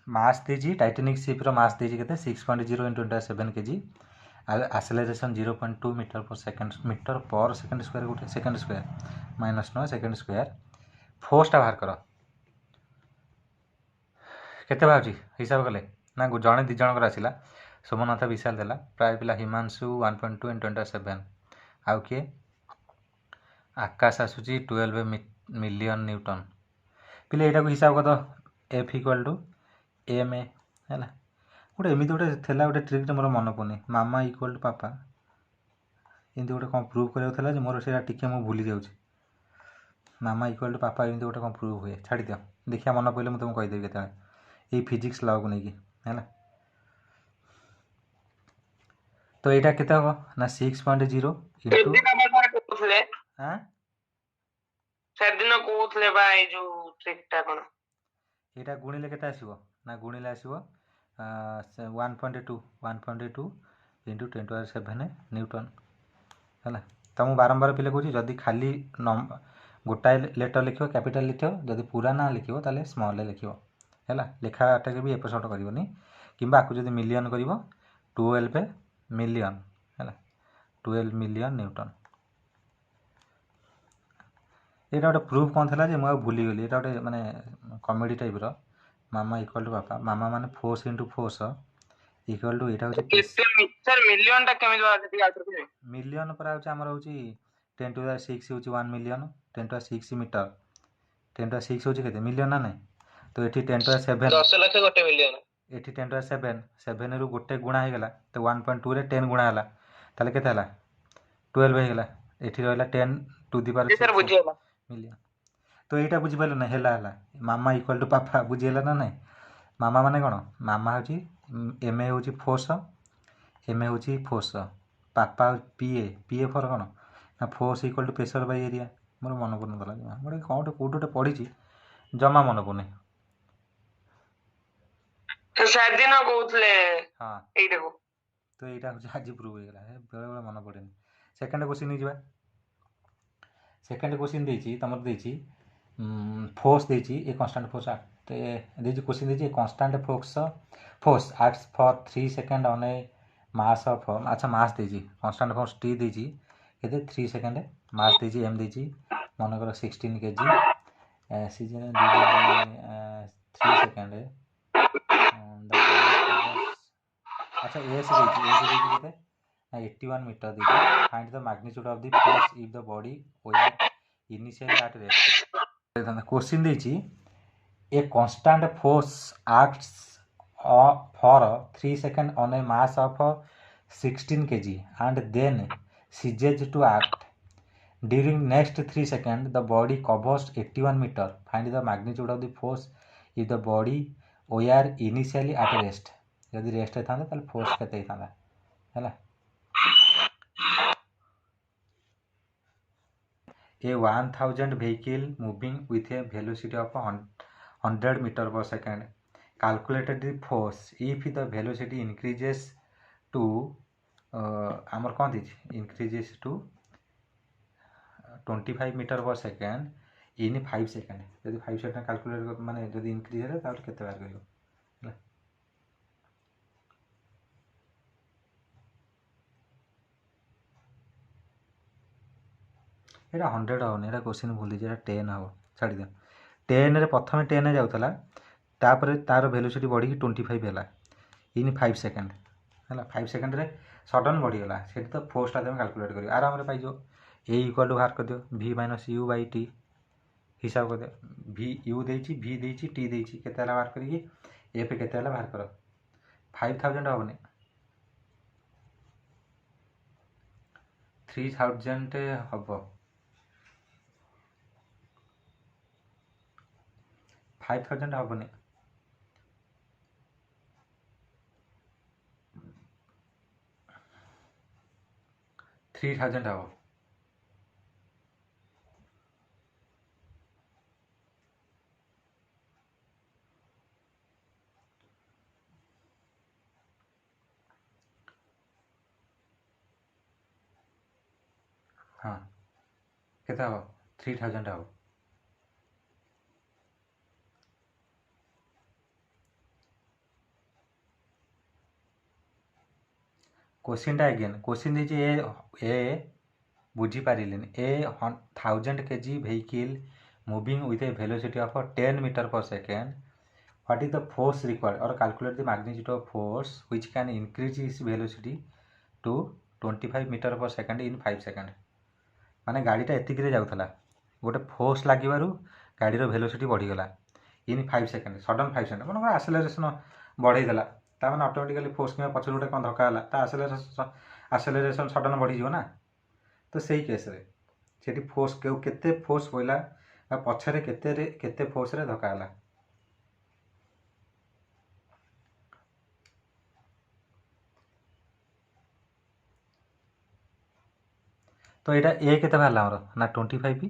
मास देजी Titanic ship रो मास देजी केते 6.0 × 10⁷ kg आसेलरेशन 0.2 metre per second square गोटे second square -9 second square फोर्सटा बाहर कर केते बाहर हिसाब कले ना जड़े दी जन आसला सोमनाथ विशाल देला प्राय पिला हिमांशु 1.2 × 10⁷ आउ किए आकाश आसूची 12 मिलियन न्यूटन पिले यहाँ हिसाब कर F equal to M A है गोटे एमती गोटे थेला गोटे ट्रिक मोर मन पड़नी मामा इक्वल टू पापा एमती गोटे कौन प्रूव कराला मोर से टिके मुझे भूली जाऊँ मामा इक्वल टू पापा एमती गोटे कौन प्रूव हुए छाड़ी दियो देखिए मन पड़े मुझे तुमको कहीदेवी केत ये फिजिक्स लॉ को लेकिन है तो यहाँ केते हम ना 6.0 यहाँ गुणिले केते आसीबो ना गुणिले आसीबो 1.2 × 10⁷ न्यूटन है तो बारंबार पिले कहूँ जदि खाली गोटाए लेटर लिख कैपिटल लिख जदि पूरा ना लिख ताले स्मॉल लिख है लेखाटा भी एपट करनी कि आपको जब मिलियन कर 12 मिलियन है 12 मिलियन न्यूटन यहाँ गोटे प्रूफ कौन था मुझे भूलीगली यहाँ गोटे माने कमेडी टाइप रो मामा इक्वल टू पापा मामा माने force into force equal to यहाँ मिलियन पर आमर हूँ 10⁶ हूँ 1 मिलियन 10⁶ मीटर 10⁶ हूँ के मिलियन ना नहीं तो ये 10⁷ 10 लाख गोटे मिलियन ये 10⁷ 7 रु गोटे गुणा होगा तो 1.2 रे 10 गुणा है ताले केते 12 होगा ये रहा 10 टू दी पावर मिलियन तो यहाँ बुझीपारे ना है मामा इक्वल टू पापा बुझीगला ना नहीं मामा माने कौन मामा हूँ एम ए हूँ फोर्स पापा पीए पीए फॉर कौन ना force equal to pressure by area मोर मन पड़न गला गोटे कौन कौट गोटे पढ़ी जमा मन पड़े हाँ तो यहाँ हूँ आज प्रूव होगा बेले बेले मन पड़े सेकेंड क्वेश्चन जा सेकेंड क्वेश्चन देती तुम देती फोर्स देती ए कांस्टेंट फोर्स क्वेश्चन देती constant force acts for 3 second on a mass of अच्छा मास देती कांस्टेंट फोर्स टी देती केते 3 सेकंड मास देती एम देती मन कर 16 kg सीजन 3 सेकंड अच्छा एस देती केते 81 मीटर देती find the magnitude of the force if the body were initially at rest question देती a constant force acts for 3 second on a mass of 16 kg and then ceases to act during next 3 seconds the body covers 81 meter find the magnitude of the force if the body were initially at rest यदि rest था ताले force केते था है a 1000 vehicle moving with a velocity of 100 meter per second calculated the force if the velocity increases to आमर कौन थी increases to 25 metre per second in 5 second जब 5 सेकेंड कैलकुलेट माने जब इनक्रीज है तापर केते बार करियो एटा 100 होनी एटा क्वेश्चन भूल दीजिए 10 हो छाड़ी दियो 10 रे प्रथम 10 जाउतला तापर तार वेलोसिटी बढ़ी 25 हैला इन 5 सेकेंड है 5 सेकेंड रे सडन बढ़ी गला से तो फोर्सटा तुम कैलकुलेट करियो आराम रे पाइजो ए इक्वल टू बाहर कर दियो v - u / t हिसाब कर दियो v u देछि v देछि t देछि केते हला बाहर करिए f केते हला बाहर करो 5000 होबनी 3000 हबो 5000 हबनी 3000 हबो हाँ केते हबो 3000 हबो क्वेश्चनटा अगेन क्वेश्चन दीजिए ए बुझीपारे ए 1000 kg vehicle moving with a velocity of 10 meter per second. What is the force required, or calculate the magnitude of force which can increase its velocity to 25 meter per second in 5 seconds. माने गाड़ीटा एतिक जाऊला गोटे force लगे गाड़ीर velocity बढ़ीगला इन 5 second sudden 5 second मन आसेलरेशन बढ़ईदेला ताने automatically force कि पचर गोटे कौन धक्का है आसेलरेशन सडन बढ़ीज ना तो सही केस से फोर्स केते फोर्स पड़ा पछरे केते फोर्स रे धक्का है तो यहाँ ए के बाहर ना 25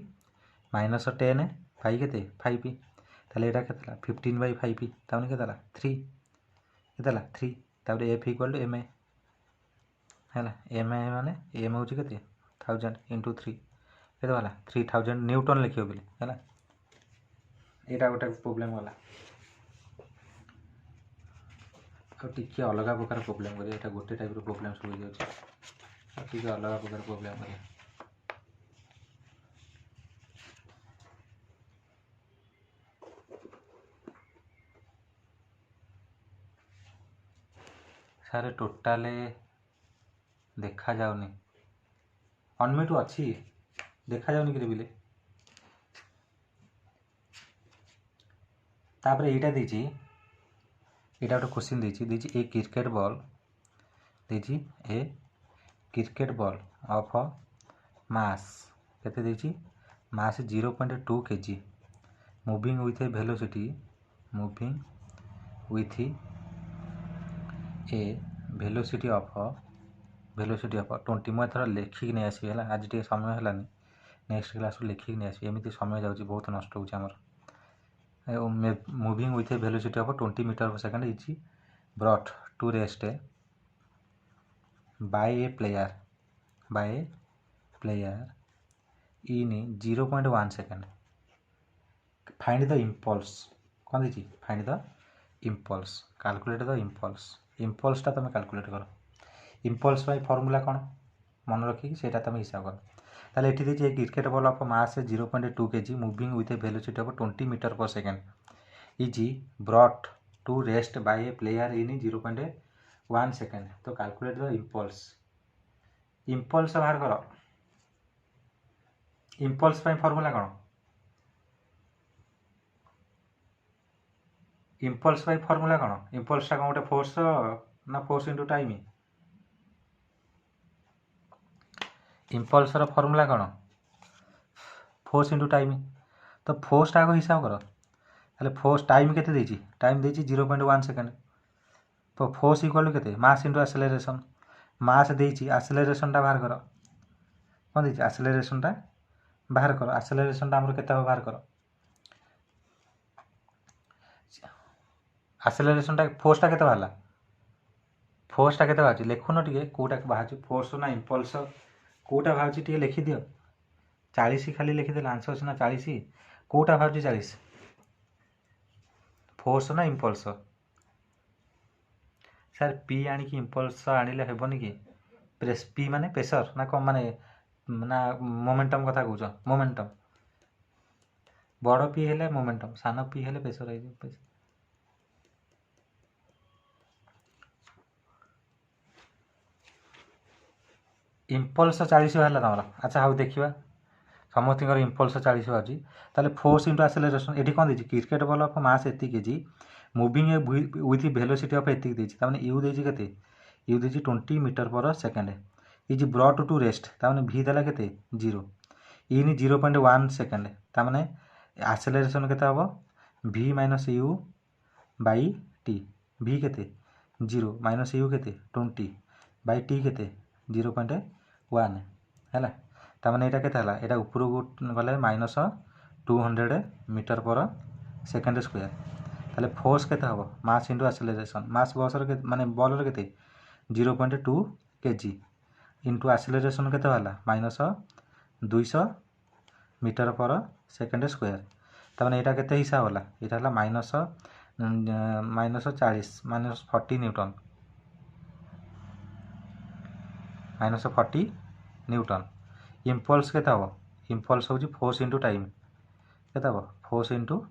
माइनस 10 फाइ के 5 ताले यहाँ के 15/5 तमें के 3 के 3 तापर F equal to M A है एम ए माने एम हूँ के 1000 इंटू 3 के 3000 न्यूटन लिखियो बोले है यहाँ गोटे प्रोब्लेम गला टी अलग प्रकार प्रोब्लेम करिए गोटे टाइप प्रोब्लेम सब हो जाए अलग प्रकार प्रोब्लेम करिए सारे टोटाल देखा जाऊनी अनम्यूट अच्छी देखा जाऊनी कि बिले तापर यहाँ दीजिए यहाँ गोटे क्वेश्चन दीजिए ए क्रिकेट बॉल दीजिए ए क्रिकेट बॉल ऑफ मास केते दीजिए मास 0.2 kg moving with a velocity moving with a velocity of 20 मुझे थोड़ा लिखिक नहीं आसबि है आज टे समय है नेक्स्ट क्लास लिखिक नहीं आसबि एमती समय जाऊँगी बहुत नष्ट होमर moving with a velocity of 20 metre per second is brought to rest by a player in 0.1 second find the impulse कौन दीजिए find the impulse calculate the इम्पल्सटा तुम कैलकुलेट कर इम्पल्स फॉर्मूला कौन मन रखिक से तुम हिसाब कर ताले ये दीजिए cricket ball of mass 0.2 kg moving with a velocity of 20 metre per second is brought to rest by a player in 0.1 second तो कैलकुलेट द इम्पल्स बाहर कर इम्पल्स फॉर्मूला कौन इम्पल्स फॉर्मूला कौन इम्पल्सटा कौन गोटे फोर्स ना फोर्स इंटू टाइम इम्पल्सर फॉर्मूला कौन फोर्स इंटू टाइम तो फोर्सटा आगे हिसाब कर ताले फोर्स टाइम केते देछि टाइम देछि 0.1 सेकेंड तो फोर्स इक्वल केते मास इंटू एक्सेलरेशन मास देछि एक्सेलरेशनटा बाहर कर कौन देछि एक्सेलरेशनटा बाहर कर एक्सेलरेशनटा हमर केते बाहर कर एक्सेलरेशनटा फोर्सटा केते बाहरला फोर्सटा केते बाहर लिखुन टिके कोटा बाहर फोर्स ना इम्पल्स कोटा बाहर टिके लिखि दियो 40 खाली लिखिदे आंसर सीना 40 कोटा बाहर 40 फोर्स ना इम्पल्स सर पी आनिकी इम्पल्स आनिले हेबोनी कि प्रेस पी माने प्रेशर ना कम माने ना मोमेंटम कथा कहूछ मोमेंटम बड़ पी हेले मोमेंटम सान पी हेले प्रेशर है इम्पल्स 40 बाहर तुम अच्छा हाँ देखा समस्त इम्पल्स 40 बाहर फोर्स इंटू एक्सेलरेशन ये कौन देती क्रिकेट बॉल ऑफ मास एति KG moving with velocity of एति देती यू देती के यू देती 20 metre per second is brought to rest ताने भी देला के 0 इन 0.1 सेकेंड ताने एक्सेलरेशन केते हम v minus you by T v केते 0 माइनस यू केते 20 बाई टी केते 0.1 है ताने यहाँ के यहाँ उपरकू गले minus 200 metre per second square ताले फोर्स केते हम मास इंटू एक्सेलरेशन मास बसर माने बॉलर के 0.2 kg इंटू एक्सेलरेशन केते वाला minus 200 metre per second square ताने यहाँ केते हिसाब होला यहाँ minus 40 minus 40 Newton -40 Newton. Impulse केते हम इम्पल्स हूँ फोर्स इंटू टाइम केते हम फोर्स इंटू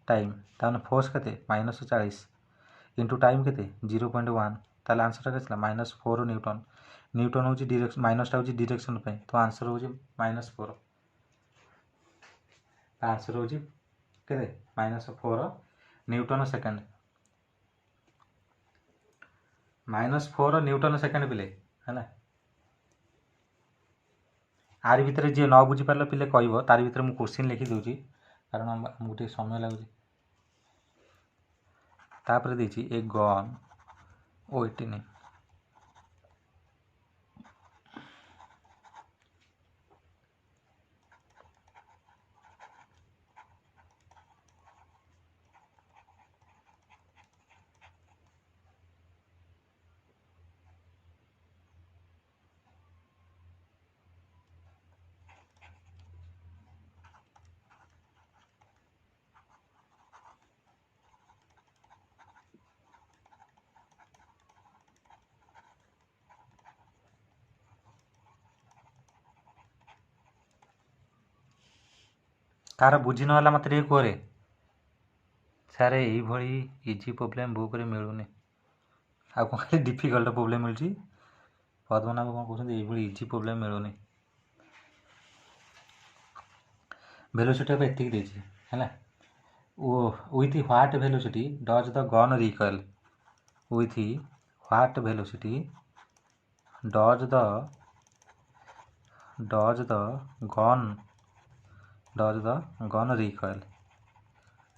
टाइम ताने फोर्स केते -40 इंटू टाइम केते 0.1 ताले आंसर केते -4 न्यूटन। न्यूटन हूँ डायरेक्शन माइनसटा हूँ डायरेक्शन पे तो आंसर हूँ -4 आंसर हूँ केते -4 न्यूटन सेकेंड -4 न्यूटन सेकेंड पिले है आरि भितर जी न बुझी पार पिले कह तार भितर मुझे क्वेश्चन लिखी दूसरी कारण मुझे समय लगुच तापर देछि ए गन 18 कार बुझी ना मत कहे सारे यही इजी प्रोब्लेम बुक रे मिलूनी आ कौन खाली डिफिकल्ट प्रोब्लेम मिलूँ पद्मनाभ कौन कहते ये इजी प्रोब्लेम मिलूनी वेलोसिटी अब एतिक देछि है with what velocity does the gun recoil with what velocity does the gun recoil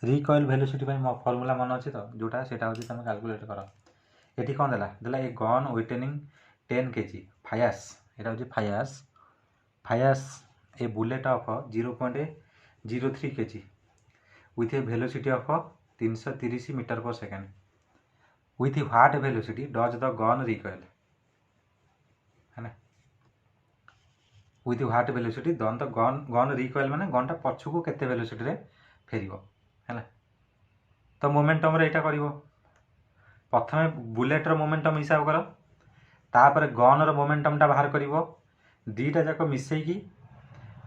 recoil velocity formula मन अच्छी तो जोटा से तुम कैलकुलेट कर ये कौन देला ए गन वेटेनिंग 10 kg फायास यहाँ हूँ fires a bullet of 0.03 kg with a velocity of 330 metre per second with what velocity does the gun recoil है ना with what velocity then the gun recoil माने गनटा पछकू केते वेलोसिटी रे फेरिबो है ना तो मोमेंटम रे एटा करिवो प्रथमे बुलेट रो मोमेंटम हिसाब कर तापर गन रो मोमेंटम टा बाहर करिवो दीटा जाक मिसेकी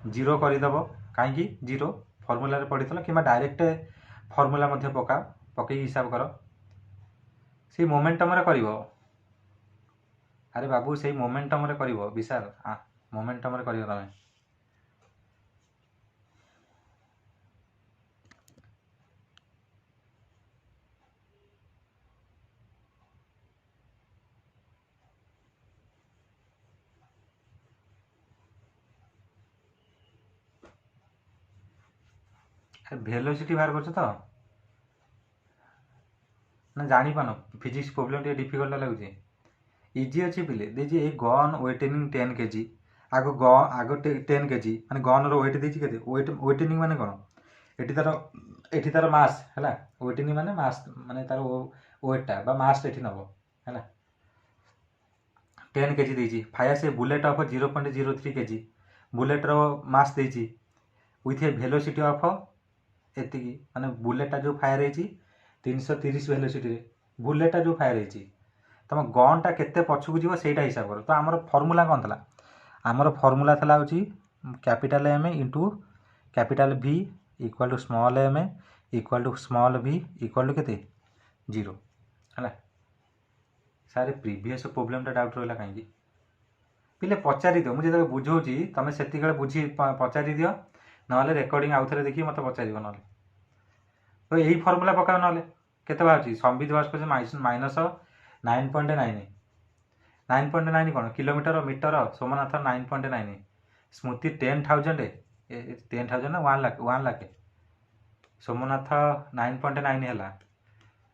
जीरो करदेव कहीं जीरो फर्मूला पढ़ी कि डायरेक्ट फर्मूला पका पकई हिसाब कर से मोमेंटम रे करिवो अरे बाबू से मोमेंटम रे करिवो विशाल मोमेंटम रे करिवो तमे वेलोसिटी बाहर कर तो ना जानी पान फिजिक्स प्रोब्लेम टे डिफिकल्ट लगुच इजी अच्छी पिले देखिए ए गन वेटेनिंग 10 kg आग 10 kg माने गन रो वेट देछि केते वेटेनिंग माने कोन एठी तार मास हैला वेटेनिंग माने मास माने तार वेटटा बा मास एठी नबो हैला 10 kg देछि फाया से बुलेट ऑफ 0.03 kg बुलेट रो मास देछि विथ ए वेलोसिटी ऑफ एति माने बुलेटा जो फायर होती 330 वेलोसिटी रे बुलेटा जो फायर होती तुम गनटा केते पछकू जीव सेटा हिसाब कर तो आमर फॉर्मूला कौन था आमर फॉर्मूला था हूँ capital M into capital V equal to small M equal to small V equal to केते 0 है सारे प्रीवियस प्रोब्लेमटा डाउट रहा कहीं पिले पचारि दियो मुझे बुझाऊँगी तुम से बुझी पचारि दियो ना रेकर्डिंग आउ थे देखिए मत पचार ना तो यही फर्मूला पकाओ ना केते बाहर संबित भास्कर माइनस 9.9 9.9 कौन किलोमीटर मीटर सोमनाथ 9.9 स्मृति 10,000 10,000 ना 1 लाख सोमनाथ 9.9 है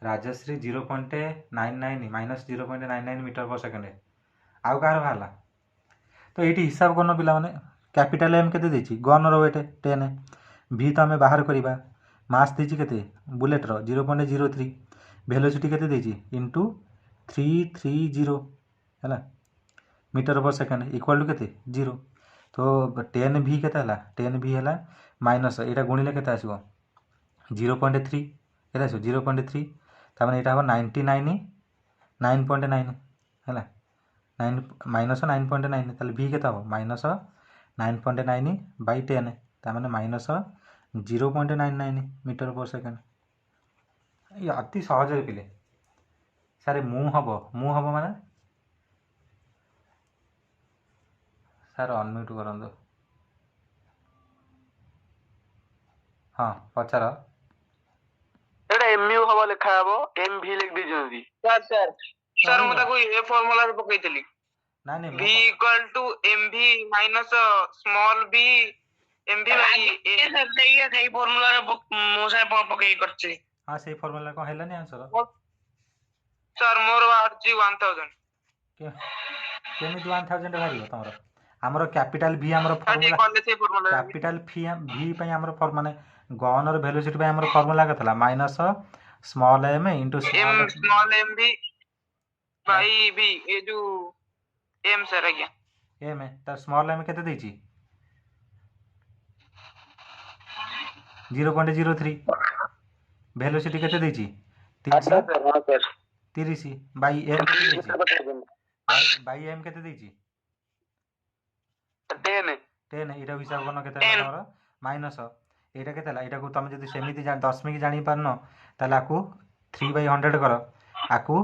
Rajshree 0.99 minus 0.99 metre per second आउ कार बाहर तो ये हिसाब करना पिला माने कैपिटल एम केते देछि गन रो वेट 10 भी तो आम बाहर करवा मास देछि केते बुलेट रो 0.03 वेलोसिटी केते देछि इंटू 330 है metre per second equal to केते 0 तो 10 भी केते 10 भी है माइनस यहाँ गुणिले केते आसो 0.3 ये 0.3 तार यहाँ हम 99 9.9 है -9.9 ताले v केते हबो -9.9 बाई 10 तामाने -0.99 मीटर पर सेकेंड। ये अति सहज पिले सारे मु हबो माने सार अनम्यूट करंदो। हाँ पचार एटा एमयू हबो लिखा हबो एमवी लिख दीजोंदी सर मु ताको ए फार्मूला रे पकैतली ना नहीं v equal to mv minus small v mv by ए सर सही फार्मूला रे मु से पकई करछि। हाँ सही फार्मूला को हेलानी आंसर सर मोर बाहरछि 1000 केमिति 1000 बाहरिबो तमरो हमरो कैपिटल v हमरो फार्मूला कैपिटल v पई हमरो फॉर्म माने गन और वेलोसिटी पई हमरो फार्मूला कतला minus small m into small mv by v ए जो m सर आज्ञा m त स्मॉल m केते दैछि 0.03 वेलोसिटी केते दैछि 30 बाई m केते दैछि बाई m केते दैछि 10 एटा हिसाब करनो केते हमरो माइनस एटा केते ला एटा को तुम जदी सेमिति दशमिक जानि पारनो ताले आकू 3/100 करो आकू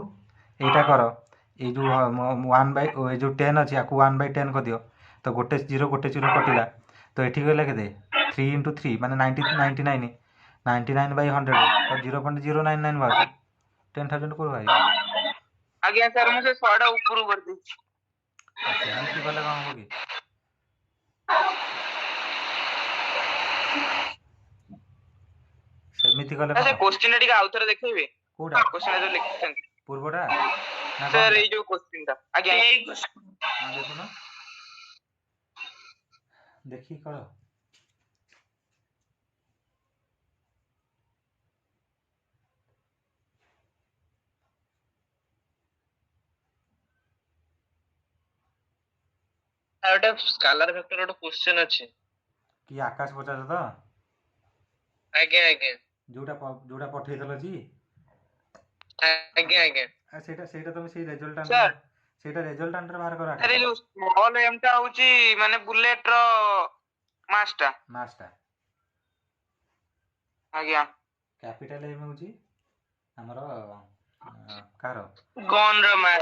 एटा करो ए जो 1/ए जो 10 अछि आकू 1/10 कर दियो तो गोटे जीरो कटिला तो एठी गला केते 3 * 3 माने 99/100 तो 0.099 बाज 10000 को भाई आज्ञा सर मुझे 100 ऊपर कर दी सेमिति गला का होगी सेमिति गला अच्छा क्वेश्चन एटी आउथरे देखैबे कोडा क्वेश्चन जो लिखछन पूर्वटा सर ए जो क्वेश्चन ता आज्ञा ए हां देखो ना देखी करो आउट स्केलर वेक्टर रो क्वेश्चन अछि कि आकाश पचास तो आज्ञा जोड़ा पठे दलो जी आज्ञा सेटा तुम से रिजल्ट आंटर बाहर करा अरे जो स्मॉल एम टा होची माने बुलेट रो मास्टा आज्ञा कैपिटल एम होची हमरो कार गन रो मास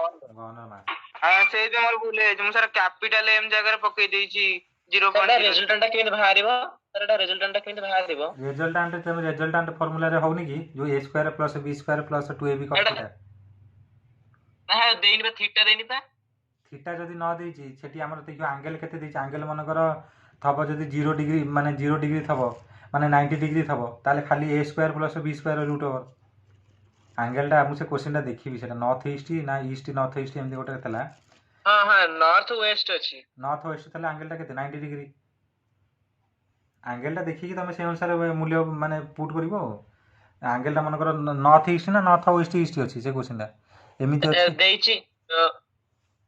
हां से जे हमर बुले जे सर कैपिटल एम जगह रे पकई देई छी 0.0 रिजल्टेंट केन बाहरिबो सर एटा रिजल्टेंट केन बाहरिबो रिजल्टेंट फार्मूला रे होनी की जो a square plus b square plus 2ab cos theta ना देइन बे थीटा देइन ता थीटा जदी न देई छी सेठी हमर देखियो एंगल केते देई छी एंगल मन कर थबो जदी 0 डिग्री माने 0 डिग्री थबो माने 90 डिग्री थबो ताले खाली a square plus b square root over angle टा हमसे क्वेश्चन टा देखिबी सेटा नॉर्थ ईस्ट ना ईस्ट नॉर्थ ईस्ट एमदी गोटे तला हां नॉर्थ वेस्ट अछि नॉर्थ वेस्ट तले एंगल टा केते 90 डिग्री एंगल टा देखि कि तमे से अनुसार मूल्य माने पुट करिवो एंगल टा मन कर नॉर्थ ईस्ट ना नॉर्थ वेस्ट ईस्ट अछि से क्वेश्चन टा एमिति अछि देइछि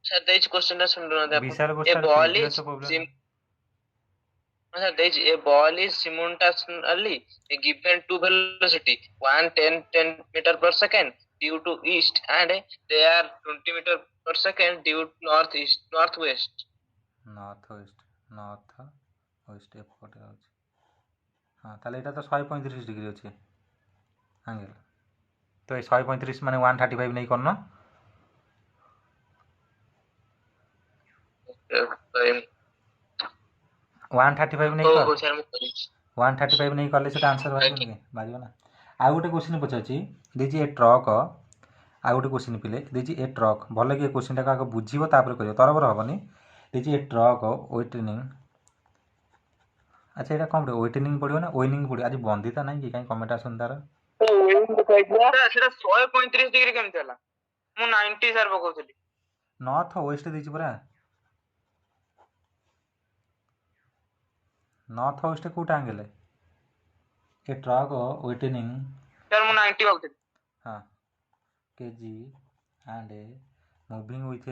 सर देइछि क्वेश्चन टा सुन न Vishal a ball is sir देइछि a ball is simultaneously given to velocity 10 meter per second due to east and they are 20 meter per second due to northwest एपटे अछि हां ताले एटा तो 135 डिग्री अछि एंगल तो 135 माने 135 नहीं करनो 135 नहीं कर 135 नहीं करले सेटा आंसर बारिबो ना आ गोटे क्वेश्चन पछाची देजी ए ट्रक आ गोटे क्वेश्चन पिले देजी ए ट्रक भले कि क्वेश्चन टा का बुझिबो तापर करियो तरबर हबनी देजी ए ट्रक वेटनिंग अच्छा एटा कम वेटनिंग पड़ियो ना ओइनिंग पड़ियो आज बंदिता नहीं कि काई कमेंट आसन तार ओइनिंग देखाइला सेटा 135 डिग्री केम चला मु 90 सर पकोथली नॉर्थ वेस्ट देछि परा नॉर्थ वेस्ट कोटा एंगल है ए ट्रक वेटनिंग सर मु 90 पकोथली हां kg and moving with a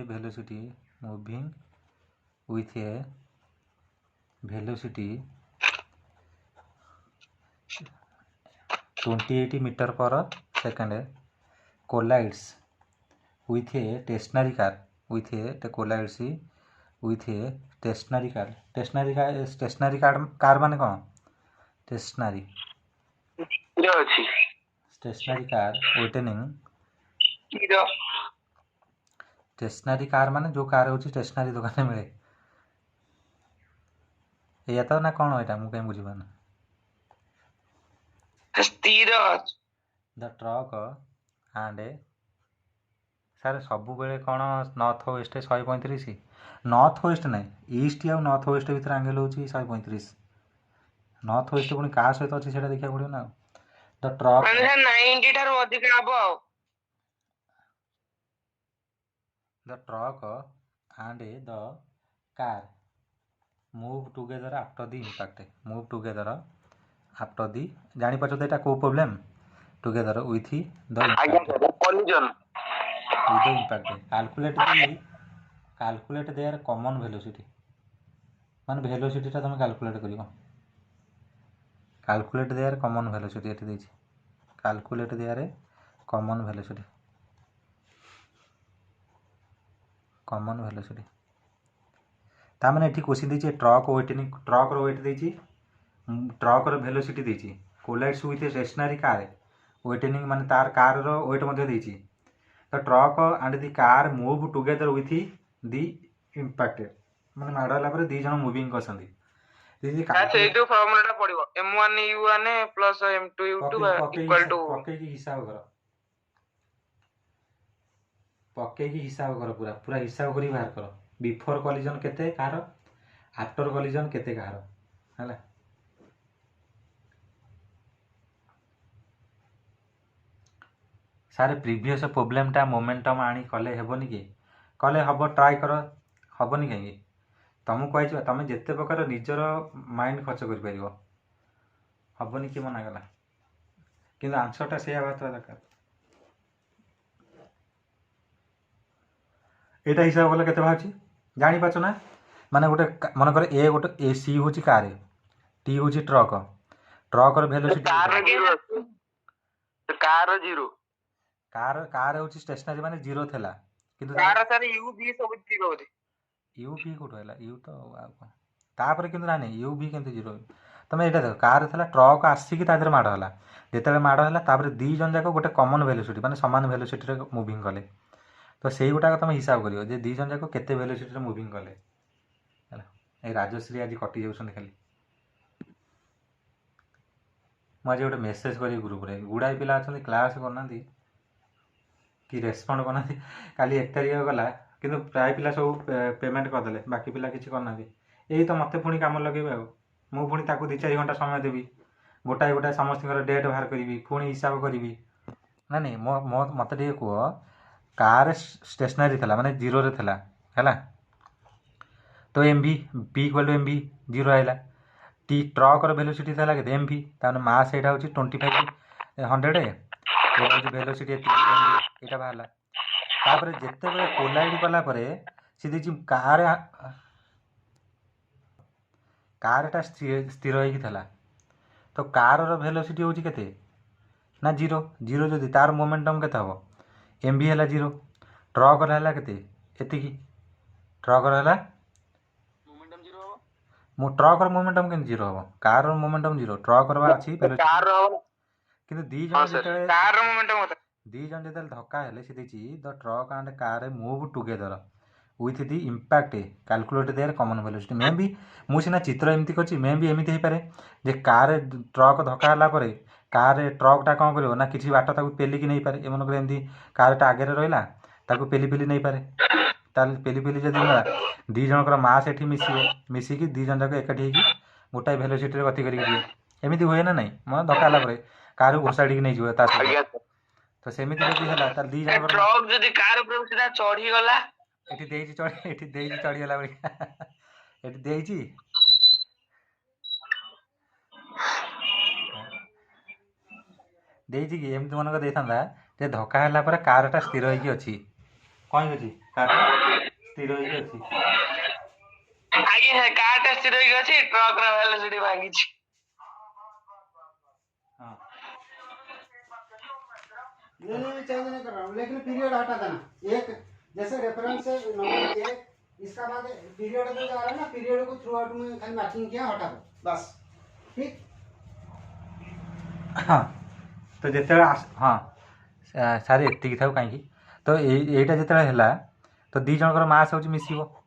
velocity 28 meter per second collides with a stationary car with a collides with a stationary car. stationary car माने कौन? stationary stationary car waiting stationary car माने जो car होची stationery दुकान में मिले एया तो ना कौन एटा मु कहीं बुझी पाना स्थिर द ट्रक एंड सारे सब बेले कौन नॉर्थ वेस्ट 135 नॉर्थ वेस्ट नहीं ईस्ट या नॉर्थ वेस्ट भीतर एंगल होची 135 नॉर्थ वेस्ट पुनी का सहित अछि सेटा देखा पड़ियो ना द ट्रक माने 90 ठारो अधिक हबो the truck and the car move together after the impact move together after the जानी पाछो एटा को problem together with the impact collision with the impact calculate their common velocity माने velocity टा तुम calculate करियो calculate their common velocity एठी देछि calculate their common velocity common velocity ता माने एठी क्वेश्चन देछि ट्रक वेट नि ट्रक रो वेट देछि ट्रक रो वेलोसिटी देछि collides with a stationary car weighting माने तार कार रो वेट मध्ये देछि तो truck and the car move together with the impact माने माडला पर दी जण मूविंग करसंदी दिस सेइटो फॉर्मूलाटा पडिबो m1 u1 plus m2 u2 equal to पक्के की हिसाब करो पक्के की हिसाब करो पूरा पूरा हिसाब करी बाहर करो बिफोर कॉलिजन केते कार आफ्टर कॉलिजन केते कार हैला सारे प्रीवियस प्रॉब्लम टा मोमेंटम आनी कले हेबोनी कि कले हबो ट्राई करो हबोनी कहीं तुमको कहि तुम जिते प्रकार निजर माइंड खर्च कर परिबो हबोनी कि मना गला किंतु आंसर टा सेया बात दरकार एटा हिसाब कले केते बाहची जानी पाछो ना माने गोटे मन कर ए गोटे ए सी होची कार टी होची ट्रक ट्रक रो velocity car zero car car होची स्टेशनरी माने जीरो थेला किंतु कार सारे यू भी सब जीरो होते यू भी कोठो हैला यू तो तापर किंतु ना यू भी केंते जीरो तमे एटा देखो कार थेला ट्रक आसी कि तादर माड हला जेतेले माड हला तापर दी जन जाको गोटे कॉमन वेलोसिटी माने समान वेलोसिटी रे मूविंग कले तो सेई गोटा तुम हिसाब करियो जे दी जन जाको केते वेलोसिटी रे मूविंग कले हैला ए राजश्री आज कटि जाउछन खाली मुझे गोटे मेसेज करी ग्रुप रे गुड़ाई पिला अछन क्लास करना दी कि रेस्पॉन्ड करना दी काली 1 तारिख गला किंतु प्राय पिला सब पेमेंट कर देले बाकी पिला किछि करना दी एई तो मते पुणी काम लगेबे आ मु पुणी ताकू 2-4 घंटा समय देबी गोटाई गोटाई समस्त डेट बाहर करी पुणी हिसाब करी ना नहीं मो मते टे को कार स्टेशनरी थला माने जीरो रे थला हैला तो MV p equal to MV zero आइला टी ट्रक रो वेलोसिटी थला के एमवी ताने मास एटा होची 25 100 एटा होची वेलोसिटी एमवी एटा बाहरला तापर जेते बेले कोलाइड कला परे से देची कार टा स्थिर होई थला तो कार रो वेलोसिटी होची केते ना जीरो जीरो जदी तार मोमेंटम केते हबो एमवी हला जीरो ट्रक हला केते एति की ट्रक हला मोमेंटम जीरो हो मो ट्रक रो मोमेंटम केन जीरो हबो कार रो मोमेंटम जीरो ट्रक रो अछि वेलोसिटी कार रो किंतु दी जन जेते कार रो मोमेंटम होता दी जन जेते धक्का हेले से देची the truck and car move together with the impact calculate their common velocity मे भी मु सिना चित्र एमती करछि मे भी एमिति हे पारे जे कार ट्रक धक्का हला परे कार ट्रक टा कोन करियो ना किछि बाट ताकू पेली कि नै पारे एमन करे एमती कार टा आगे रहला ताकू पेली पेली नै पारे ताल पेली पेली जदी ना दी जनकर मास एठी मिसी कि दी जन जाक एकठी कि गोटाई वेलोसिटी रे गति करि दिए एमिति होय ना नै मन धक्का हला परे कार घोसाडी कि नै जिवो ता तो सेमिति जदी हला ताल दी जनकर ट्रक जदी कार ऊपर सीधा चढ़ी गला एठी देइची चढ़ी गला बड़ी एठी देइची देइची कि एमति मनक देथांदा जे धक्का हला पर कार टा स्थिर होई कि अछि कोन अछि कार स्थिर होई कि अछि आगे है कार टा स्थिर होई कि अछि ट्रक रा वेलोसिटी भागी छी हां ये चेंज नहीं कर रहा हूं लेकिन पीरियड हटा देना एक जैसे रेफरेंस है नंबर 1, इसका बाद पीरियड में जा रहा है ना, पीरियड को थ्रू आउट में खाली मार्किंग किया, हटा दो बस। ठीक। हाँ तो जिते हाँ सारी एतिक था कहीं तो यहीटा जिते तो दी जनकर मास हूँ मिसिबो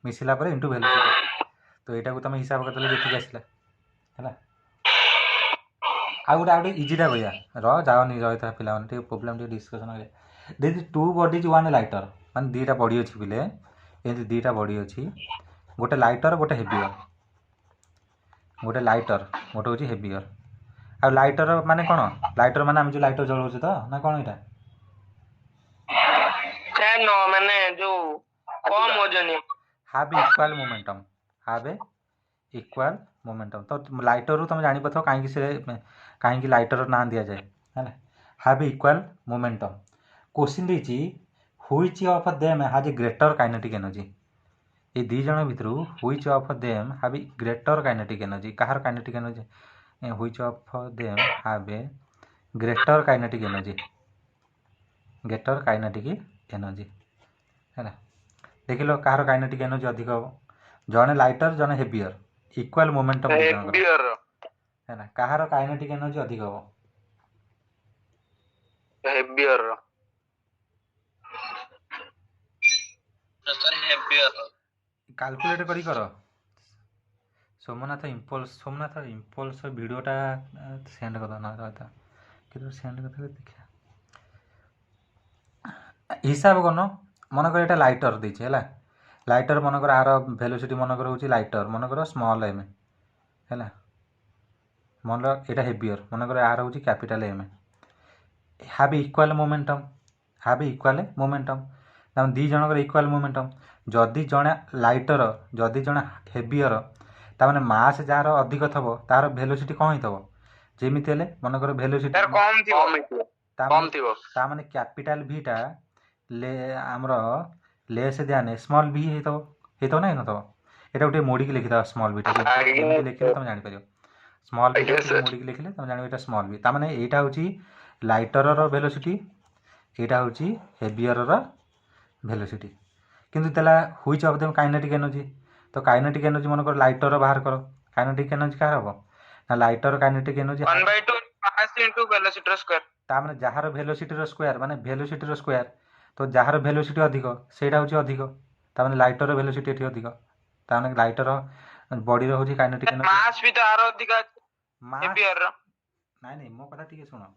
मिसिला पर इंटू वेलोसिटी तो यहाँ को तुम हिसाब करदे जी आसला है आउ गोटे इजीटा कह जाओनी रही पे प्रोब्लेम डिस्कसन कर टू बडीज वन लाइटर मान दीटा बडी अच्छी पिले एमती दीटा बडी अच्छी गोटे लाइटर गोटे हेवियर गोटे लाइटर गोटे हूँ हेवियर आ लाइटर माने कौन लाइटर माने आम जो लाइटर जलाऊे तो ना कौन यहाँ माने जो कम वजन हाव इक्वाल मोमेंटम हाव इक्वाल मोमेंटम तो लाइटर तुम जानी पाथ कहीं लाइटर ना दि जाए है हाव इक्वाल मोमेंटम क्वेश्चन देती which of them has a greater kinetic energy ये दी जन भितर which of them have a greater kinetic energy Kahar kinetic energy which of them have a greater kinetic energy है देख लो कहार kinetic energy अधिक हम जड़े lighter जड़े हेवियर इक्वाल मोमेंटम है ना कहार काइनेटिक एनर्जी अधिक हम हेवियर कैलकुलेट करी कर सोमनाथ इम्पल्स वीडियोटा सेंड कर ना रहता कि सेंड कर देखा हिसाब करन मनकर यहाँ लाइटर देछे है लाइटर मनकर आर वेलोसिटी मनकर हूँ लाइटर मनकर स्मॉल एम है मन यहाँ हेवियर मनकर आर हूँ कैपिटल एम हाव इक्वाल मोमेंटम दी जनकर इक्वाल मोमेंटम जदि जड़े लाइटर जदि जड़े हेवियर ताने मास जार अधिक थब तार वेलोसिटी कौन होता जमी मनकर वेलोसिटी ताने कैपिटल भीटा ले आमर लेस ध्यान स्मॉल भी होता ना होता यहाँ गोटे मोड़ी लिखिद स्मॉल भी लिखिले तुम जापर स्मॉल भी मोड़ी लिखिले तुम जान स्मॉल भी ताने यहाँ हूँ लाइटर वेलोसिटी यहाँ हूँ हेवियर वेलोसिटी किंतु तेला which of them kinetic energy तो काइनेटिक एनर्जी मनकर लाइटर बाहर कर काइनेटिक एनर्जी कहार हम ना lighter kinetic energy 1/2 mass into velocity square ताने जहार वेलोसिटी स्क्वायर माने वेलोसिटी स्क्वायर तो जहार वेलोसिटी अधिक सेटा हूँ अधिक ताने लाइटर वेलोसिटी एठी अधिक ताने लाइटर बॉडी रो हूँ काइनेटिक एनर्जी मास भी तो आरो अधिक हेवियर नाइ नाइ मो कथा ठीक सुनो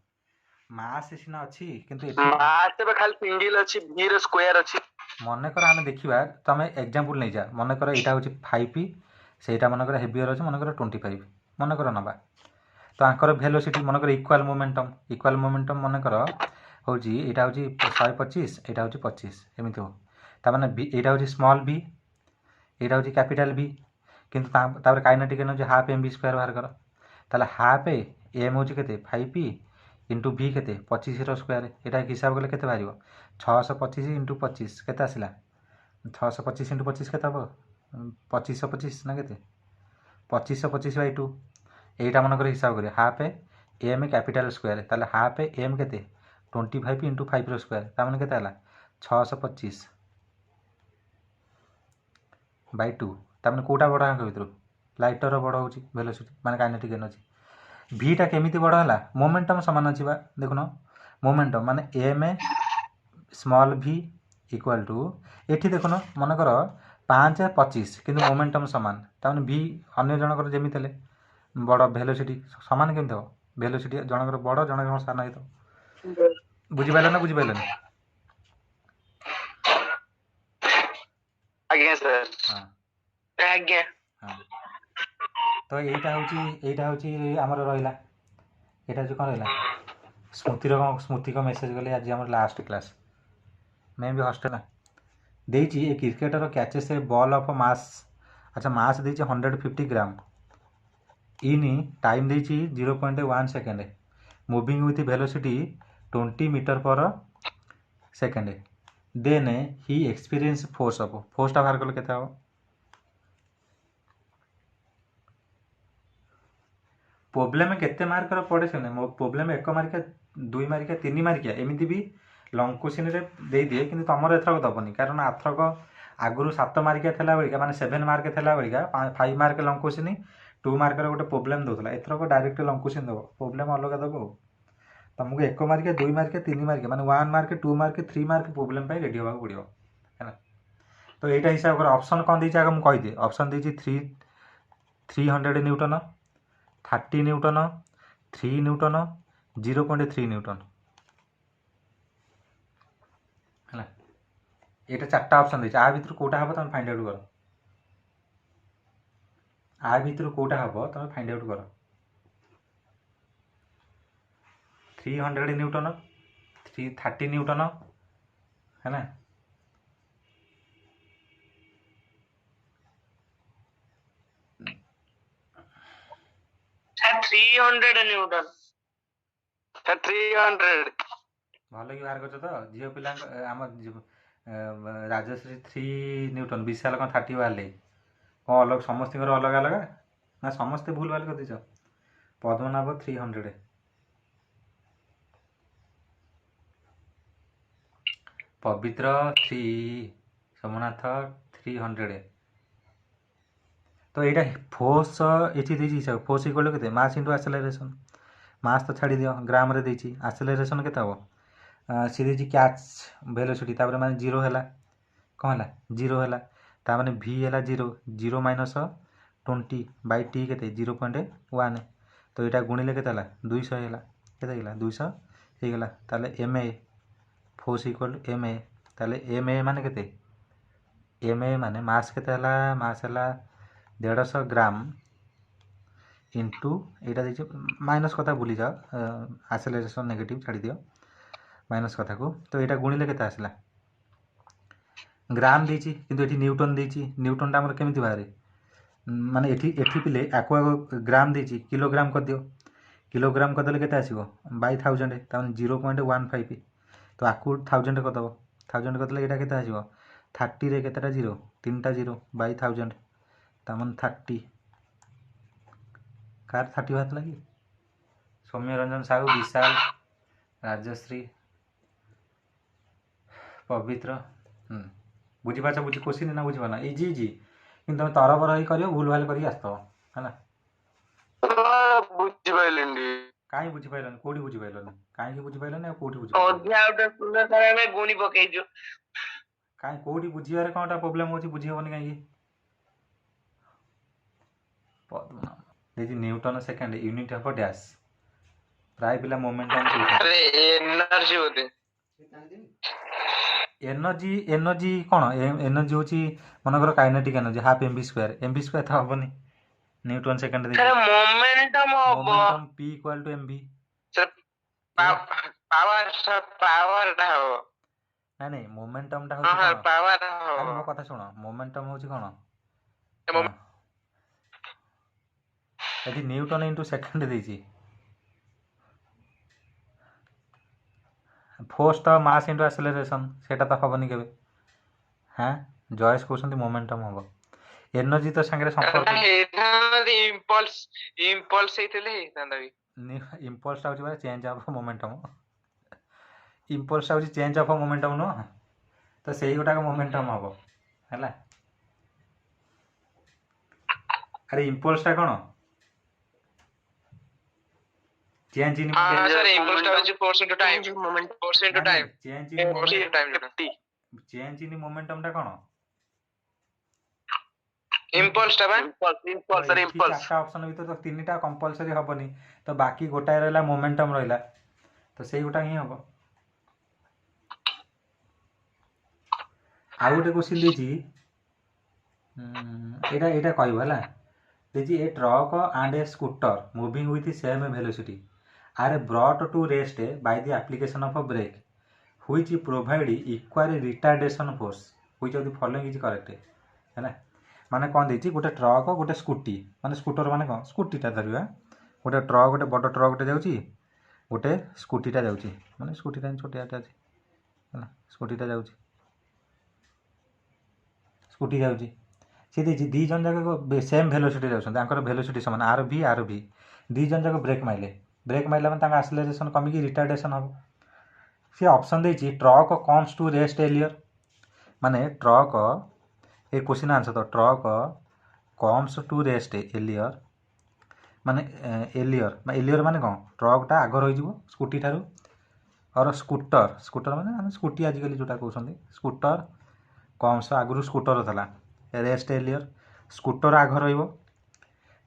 मास सीना अच्छी किंतु मास तो खाली सिंगल अच्छी v रो स्क्वायर अच्छी मनकर आम देखा तुम एग्जांपल नहीं जा मनकर यहाँ हूँ 5 सेटा मनकर हेवियर अच्छे मनकर 25 मनकर नवा तो आंकर वेलोसिटी मनकर इक्वाल मोमेंटम मनकर हूँ यहाँ हूँ 125 यहाँ हूँ 25 एमती हो ताने यहाँ हूँ स्मॉल भी यहाँ हूँ कैपिटल भी किंतु kinetic energy half M V square बाहर कर ताले हाफ एम हूँ के 5 इंटू भी के 25 स्क्वायर यहाँ हिसाब कले के बाहर 625 इंटू 25 के आसला 625 इंटू 25 के हम 2525 ना के 2525/2 यहीटा मनकर हिसाब करें हाफ एम कैपिटल स्क्वायर ताले हाफ एम के 25 इंटू 5 स्क्वायर ताने के 625/2 ताने कौटा बड़ आंक भर लाइटर बड़ हूँ वेलोसिटी माने काइनेटिक एनर्जी भीटा केमिति बड़ है मोमेंटम सामान अच्छी देखुन मोमेंटम माने एम स्मॉल भी इक्वाल टू एठी देखुन मनकर 5-25 कि मोमेंटम सामान ताने भी अन्य जनकर जमी बड़ वेलोसिटी सामान केमती हम वेलोसिटी जनकर बड़ जनकर सान हो बुझिपार ना बुझिपार आज्ञा सर हाँ आज्ञा हाँ तो यहीटा हूँ आमर रहा यहाँ जो कौन रहा स्मृति को मेसेज गले आज आम लास्ट क्लास मैं भी हॉस्टेल देती a cricketer catches a ball of mass अच्छा मास दे 150 ग्राम इन टाइम दे 0.1 second moving with velocity 20 metre per second then he experience फोर्सटा बाहर कले केते हम प्रोब्लेम केते मार्कर पड़े से प्रोब्लेम 1 मार्किया 2 मार्किया 3 मार्किया एमती भी लंग क्वेश्चन रे दे दिए कि तुमर एथरक दबनी कारण आथरक आगु 7 मार्किया थला बेलिका माने 7 मार्क थला बेलिका 5 मार्क लंग क्वेश्चन 2 मार्क रे गोटे प्रोब्लेम दउथला एथरक डायरेक्ट लंग क्वेश्चन दबो प्रोब्लेम अलग दबो तुमको 1 मार्क 2 मार्क 3 मार्क माने 1 मार्क 2 मार्क 3 मार्क प्रोब्लेम पे रेडी होबा पड़ियो है ना। तो एटा हिसाब कर ऑप्शन कोन दै छै आगे हम कहि दे ऑप्शन दै छै 300 न्यूटन 30 न्यूटन 3 न्यूटन 0.3 न्यूटन है। ये चार्टा ऑप्शन देखिए आ भर कौटा हम तुम फाइंड आउट कर आ भर कौटा हम तुम फाइंड आउट कर 300 न्यूटन 30 न्यूटन है ना। सर 300 न्यूटन सर 300 भल कि बाहर कर तो झील पिला आम राजश्री 3 न्यूटन विशाल कौन 30 बाहर कौन अलग समस्त अलग अलग ना समस्ते भूल भाल कर दीच पद्मनाभ 300 पवित्र 3 सोमनाथ 300 तो यहाँ फोर्स ये फोर्स इक्वल के मास इंटू एक्सेलरेशन मास तो छाड़ी दियो ग्राम रे देछि एक्सेलरेशन केते हम सी देछि कैच वेलोसिटी तापर माने 0 हैला कौन है 0 हैला ता माने v हैला 0 0 माइनस 20 बाय t केते 0.1 तो यहाँ गुणिले केते हैला 200 हैला केते हैला 200 हे गेला ताले ma फोर्स इक्वल ma ताले ma माने केते ma माने मास केते हैला मास हैला 150 ग्राम इंटू यहाँ देखिए माइनस कथा भूली जाओ एक्सेलरेशन नेगेटिव छाड़ी दियो माइनस कथा को तो यहाँ गुणिले केते आसला ग्राम देछि किंतु एठी न्यूटन देछि न्यूटन टा हमर केमिति बाहरे माने एठी पिले आको ग्राम देछि किलोग्राम कर दियो किलोग्राम कर देले केते आसीबो बाय 1000 तान 0.15 तो आकु 1000 कर दबो 1000 कर देले एटा केते आसीबो 30 रे केतेटा 0 तीनटा 0 बाय 1000 तामन 30 कार 30 बात लगी सौम्य रंजन साहू विशाल राजश्री पवित्र बुझी पाछ बुझी क्वेश्चन ना बुझी पाना इजी इजी कि तुम तरबर ही करियो भूल भाल करी आस्तो है ना बुझि पाइलेंडी काई बुझी पाइलन कोडी बुझी पाइलन काई की बुझी पाइलन आ कोडी बुझी अध्याय सुनले सारे में गुणी पकेइजो काई कोडी बुझियारे कोनटा प्रॉब्लम होची बुझी होबनी काई की पद्मनाभ देखि Newton second unit of dash प्राय पिला मोमेंटम अरे एनर्जी होते एनर्जी एनर्जी कौन एनर्जी होची मनकर काइनेटिक एनर्जी हाफ mv² था हबनी न्यूटन सेकंड दे अरे momentum momentum p equal to mv sir power टा हो नहीं नहीं मोमेंटम टा हां होची पावर हो अरे मो कथा सुनो मोमेंटम होची कोन यदि न्यूटन इनटू सेकंड देची फोर्स तो मास इनटू एक्सेलरेशन सेटा तो हबनी केबे हां जॉयस क्वेश्चन मोमेंटम हबो एनर्जी तो संगे संपर्क इम्पल्स हेतले तंदवी इम्पल्स होची बा चेंज ऑफ मोमेंटम इम्पल्स होची चेंज ऑफ मोमेंटम नो तो सेही गोटा मोमेंटम हबो हैला अरे इम्पल्स ता कोन चेंज इन सर इम्पल्स ता होची force into time moment force into time change in momentum ता कोन इम्पल्स ता इम्पल्स सर इम्पल्स चारटा ऑप्शन भीतर तो तीनटा कंपलसरी हबनी तो बाकी गोटाय रहला मोमेंटम रहला तो सेही गोटा ही हबो आ गोटे क्वेश्चन देछि एटा एटा कहबो हला देछि a truck and a scooter moving with same velocity are brought to rest by the application of a brake which provide equal retardation force which of the following is correct है ना माने कोन देछि गोटे truck गोटे scooty माने scooter माने कोन स्कूटीटा धरिबा गोटे truck गोटे बड़ ट्रकटे जाउची गोटे स्कूटीटा जाउची माने स्कूटीटा छोटियाटा अछि है स्कूटीटा जाउची स्कूटी जाउची से देछि दी जन जगह सेम वेलोसिटी जाउछन तांकर वेलोसिटी समान आर भी दी जन जगह ब्रेक माइला माने तांका एक्सेलरेशन कमी की रिटार्डेशन हो सी ऑप्शन देछि truck comes to rest earlier माने ट्रक ए क्वेश्चन आंसर तो truck comes to rest earlier माने एलियर माने कौन ट्रकटा आग रही स्कूटी ठारू और स्कूटर माने आम स्कूटी आजिकल जोटा कहते स्कूटर कम्स आगु स्कूटर था रेस्ट एलियर स्कूटर आग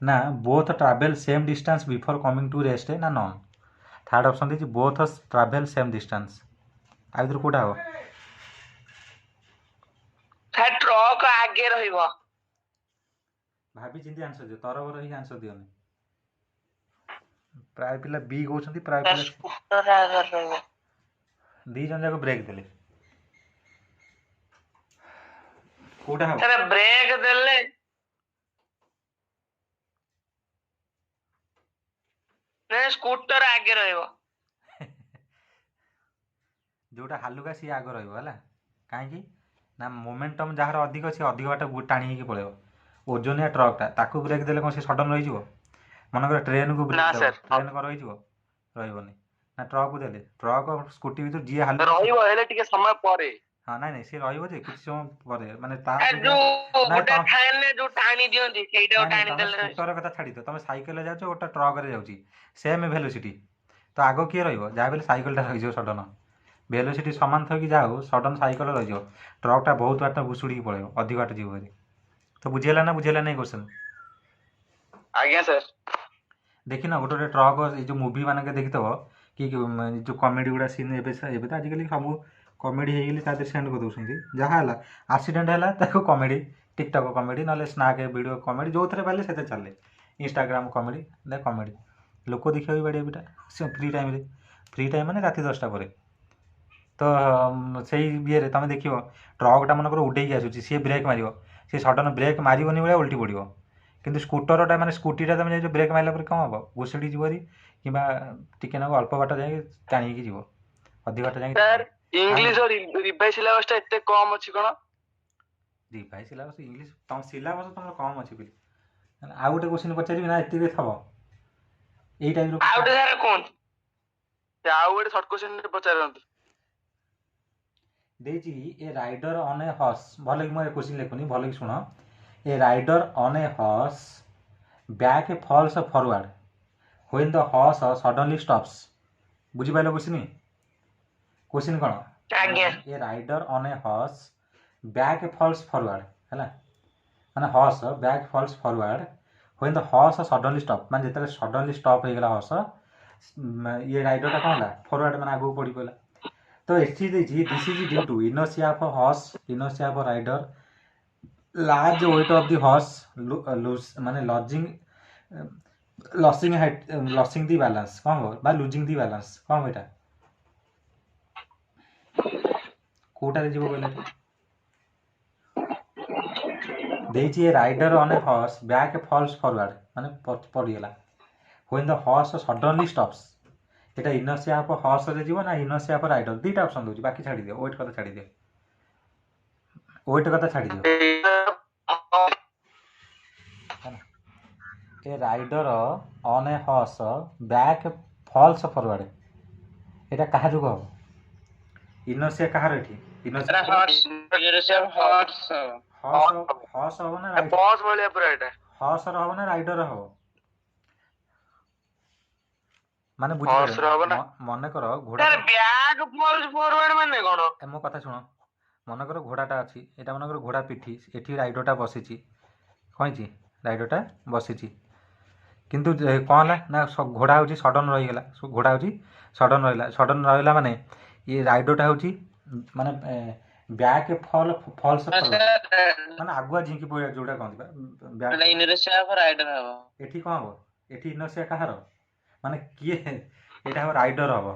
ना both travel same distance before coming to rest ना नॉन थर्ड ऑप्शन देखिए बोथ ट्रावेल सेम डिस्टेंस आ भर कौटा हम ट्रक आगे रहिबो भाभी चिंती आंसर दियो तरबर ही आंसर दियोनी प्राय पिला बी कहते प्राय पिला स्कूटर आगे रहिबो दी जन जाक ब्रेक देले कौटा हम सर ब्रेक देले ने स्कूटर आगे रहिबो जोटा हालुका सी आग रहा कहीं ना मोमेंटम जार अधिक सी अधिक बाट टाणी पड़े ओजनिया ट्रकटा ताकू ब्रेक देले कौन से सडन रही मनकर ट्रेन को ब्रेक ट्रेन को रही रही ना ट्रक को देले ट्रक स्कूटी भीतर जी हालुका समय परे हाँ नाई सी रही कुछ समय पर माने स्कूटर कथा छाड़ी तुम सैकेल जाओ गोटे ट्रक जाऊँगी सेम भेलोसिटी तो आग किए रहा सैकेलटा रही सडन भेलोसिटी सामान थी जाओ सडन सैकेल रही ट्रकटा बहुत बाट भुशुड़ी पड़े अधिक बाट जीव तो बुझेगा ना नहीं क्वेश्चन आज्ञा सर देखी ना गोटे ट्रक जो मूवी मानक देखिथव कि जो कमेडी गुड़ा सीन एवं तो आजिकल सब कमेडी हो सेंड कर दूसरी जहाँ आक्सीडेंट है कमेडी टिकटक कमेडी ना स्नाक वीडियो कमेडी जो थे पाले से चले इंस्टाग्राम कमेडी कमेडी लोक देखा बाड़े बेटा फ्री टाइम मैंने रात 10टा पर तो से ये तुम देख ट्रकटा मनकर उड़े आसूँ सी ब्रेक मार सी सडन ब्रेक मारनी भाया उल्टी पड़ो कि स्कूटरटा मैंने स्कूटीटा तुम जो ब्रेक मारला कौन हम घुषड़ी जीवरी कि टिके ना अल्प बाट जा टाणी जीव अधिक बाट जा इंग्लिश और रिवाइज सिलेबस टा एते कम अछि कोन रिवाइज सिलेबस इंग्लिश तुम सिलेबस तुम कम अछि बिल आ गोटे क्वेश्चन पचारि ना एति थब एई टाइप रो आउट सर कोन से आ गोटे शॉर्ट क्वेश्चन पचारंत देजी a rider on a horse भले कि मैं क्वेश्चन लिखुनी भले कि सुन a rider on a horse back falls forward when the horse suddenly stops बुझी पाइलो क्वेश्चन कौन a rider on a horse back falls forward है माने horse back falls forward when the horse suddenly stop माने जेते suddenly stop हो गला horse ये राइडरटा कौन है फॉरवर्ड माने आगु पड़ी पड़ा तो एठी देखिए this is due to inertia of horse inertia of rider large weight of the horse माने लॉसिंग द बैलेंस कौन हो बा लूजिंग द बैलेंस कौन हो एटा कोटारे जीव कहले देछि rider on a horse back falls forward माने पड़ीगला when the horse suddenly stops एटा इनर्शिया ऑफ हॉर्स रे जीव ना इनर्शिया ऑफ राइडर दुईटा ऑप्शन दोछि बाकी छाड़ी दियो वेट कथा छाड़ी दियो वेट कथा छाड़ी दियो a rider on a horse back falls forward एटा कहा जुग हो इनर्शिया कहार एठी इनर्शिया हॉर्स हो ना राइडर बॉस बोले पूरा एटा हॉर्स हो ना राइडर हो माने बुझी हॉर्स रो ना मन कर घोड़ा सर बैक फॉल्स फॉरवर्ड माने कोन मो कथा सुनो मन कर घोड़ाटा अच्छी एटा मन कर घोड़ा पिठी एठी राइडरटा बसिची कहिची राइडरटा बसिची किंतु कौन है ना घोड़ा हूँ सडन रहीगला घोड़ा हूँ सडन रहा माने ये राइडरटा हूँ माने बैक फॉल्स माने आगुआ झिंकी पड़ा जोटा कहते इनर्शिया ऑफ राइडर हो एठी कौन हो एठी इनर्शिया कहार माने किए एटा हो राइडर हो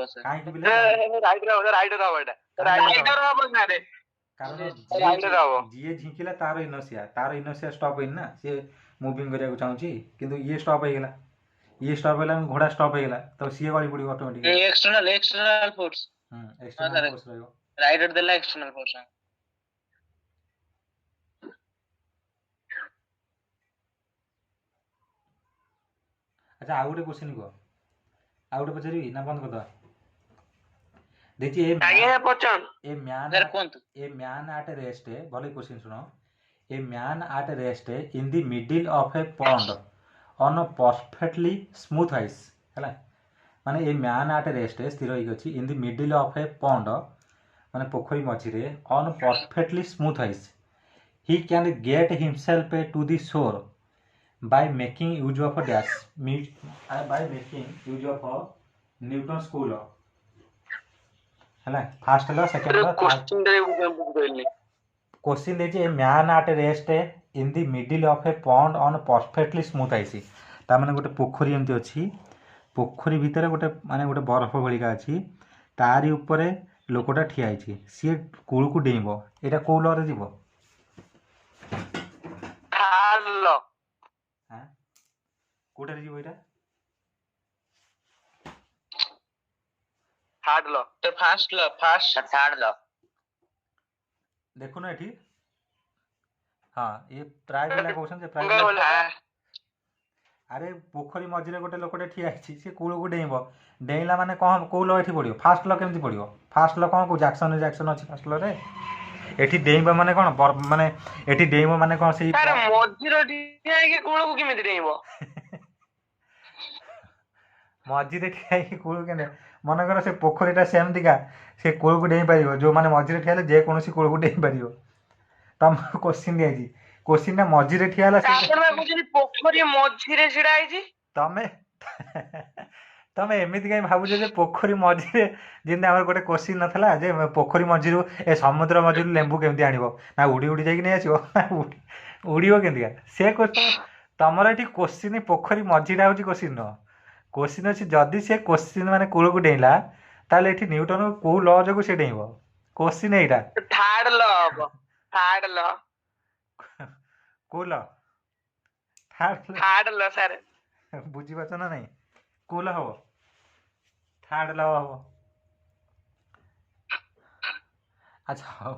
सर काहे कि बिले राइडर हो ना रे कारण जी झिंकिला तार इनर्शिया स्टॉप होइन ना से मूविंग करिया चाहूची किंतु ये स्टॉप हो गला ये स्टॉप होला घोड़ा स्टॉप हो गला तो सी गली पड़ी automatic external force external force रहयो राइडर देला एक्सटर्नल फोर्स अच्छा आ गोटे क्वेश्चन को आ गोटे पचारि ना बंद कर दवा देखिए आगे है पचान ए मैन सर कौन ए मैन एट रेस्ट भले क्वेश्चन सुनो a man at rest in the middle of a pond on perfectly smooth ice है माने ए मैन एट रेस्ट स्थिर होगी in the middle of a pond माने पोखरी मझिरे on perfectly smooth ice he can get himself to the shore by making use of a dash by making use of a Newton's school law है first law second law question दे बुझिली question देछि a man at rest in the middle of a pond on perfectly smooth ice ता माने गोटे पोखरी एमती अछि पोखरी भितर गोटे माने गोटे बरफ भलिका अछि तारी ऊपर लोकटा ठिया आइछि सी कूल को डेइबो एटा को लॉ रे जीवो थर्ड लॉ हां कोटा रे जीवो एटा थर्ड लॉ तो first law first third law देखो ना एठी हाँ ये प्राय पिला कहउछन जे प्राय अरे पोखरी मझिरे गोटे लोकटे ठिया आइछि से कूल को डेइबो डेइला माने कौन को लॉ एठी पड़ियो फर्स्ट लॉ केमति पड़ियो फर्स्ट लॉ कौन को जैक्सन रिएक्शन अछि फर्स्ट लॉ रे एठी डेइबो माने कोन माने एठी डेइबो माने कोन से अरे मझिरे ठिया के कूल को केमति डेइबो मझिरे ठिया के कूल केने मन कर से पोखरीटा सेम दिगा से कूल को डेइ पारियो जो माने मझिरे ठियाले जे कोनोसी कूल को डेइ पारियो तम क्वेश्चन दियाजी क्वेश्चन ना मझिरे ठियाला से आपण कहउछनी पोखरी मझिरे छिडा आइछि तमे तमे एमिति काई भाबु जे पोखरी मझिरे जिंदे हमर गोटे क्वेश्चन नथला जे पोखरी मझिरु ए समुद्र मझिरु लेंबू केमति आनिबो ना उडी उडी जाई कि नै आसीबो उडीबो केमति का से क्वेश्चन तमर एठी क्वेश्चन पोखरी मझिरा होची क्वेश्चन न क्वेश्चन अछि जदी से क्वेश्चन माने कूल को डेइला ताले एठी न्यूटन को लॉ जको से डेइबो क्वेश्चन एटा थर्ड लॉ हबो थर्ड लॉ को लॉ थर्ड लॉ सर बुझी पाछ ना नहीं को लॉ हबो थर्ड लॉ हबो अच्छा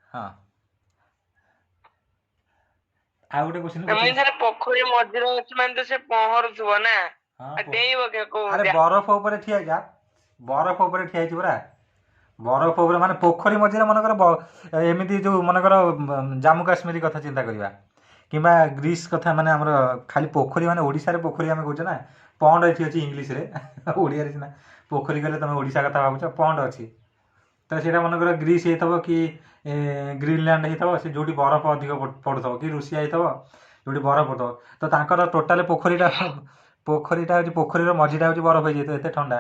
हां आ गोटे क्वेश्चन मैं सर पोखरी मझिरे अछि माने तो से पहरथुबो ना डेइबो के को अरे बरफ ऊपर ठिया जा बरफ ऊपर ठिया छि बरा बरफ ऊपर माने पोखरी मझिरे मन कर एमिति जो मन कर जम्मू काश्मीर कथा चिंता करिवा किबा ग्रीस कथा माने हमर खाली पोखरी माने ओडिसा रे पोखरी हम कहछ ना पॉन्ड एठी अछि इंग्लिश रे ओडिया रे ना पोखरी कहले तमे ओडिसा कथा भाबुछ पॉन्ड अछि तो सेटा मन कर ग्रीस हेतबो कि ग्रीनलैंड हेतबो से जोडी बरफ अधिक पड़थबो कि रूसिया हेतबो जोडी बरफ पड़थबो तो तांकर टोटल पोखरीटा होची पोखरी रो मझिटा होची बरफ होई जेतो एते ठंडा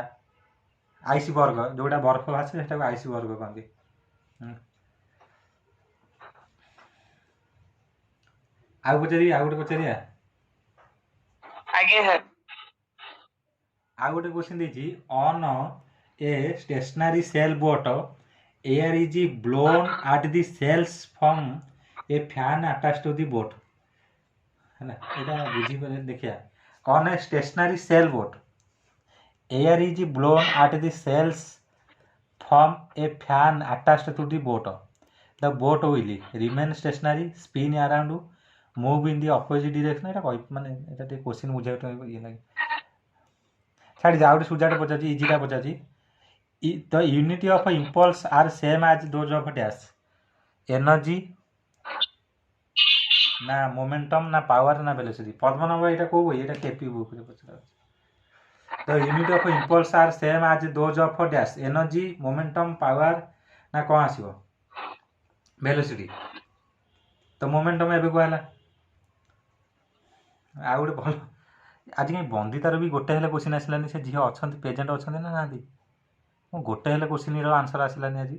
आइस बर्ग जोटा बरफ भासे सेटा आइस बर्ग कहंदी आ गोटे पचारिया आगे है आ गोटे क्वेश्चन देछि on a stationary sail boat air is blown at the sails from a fan attached to the boat है ना एटा बुझी पले देखिया on a stationary sail boat air is blown at the sails from a fan attached to the boat. The boat will remain stationary, spin around, move in the opposite direction. এটা কই মানে এটা তে কোশ্চেন বুঝাইতে ইয়ে লাগে ছাড়ি যাও সুজাটা পচাছি ইজিটা পচাছি the unity of impulse are same as those of dash energy না momentum না power না velocity পদ্মনাভ এটা কো বই এটা কেপি বুক রে পচরা The unit of impulse are same as those of dash energy momentum power ना कौन आसीबो velocity तो momentum एबे को हला आ गोटे भल आज कहीं बंदितार भी गोटे हेले क्वेश्चन आसिलानी से झियो अछंती प्रेजेंट अछंती ना नादी गोटे हेले क्वेश्चन रो आंसर आसिलानी आज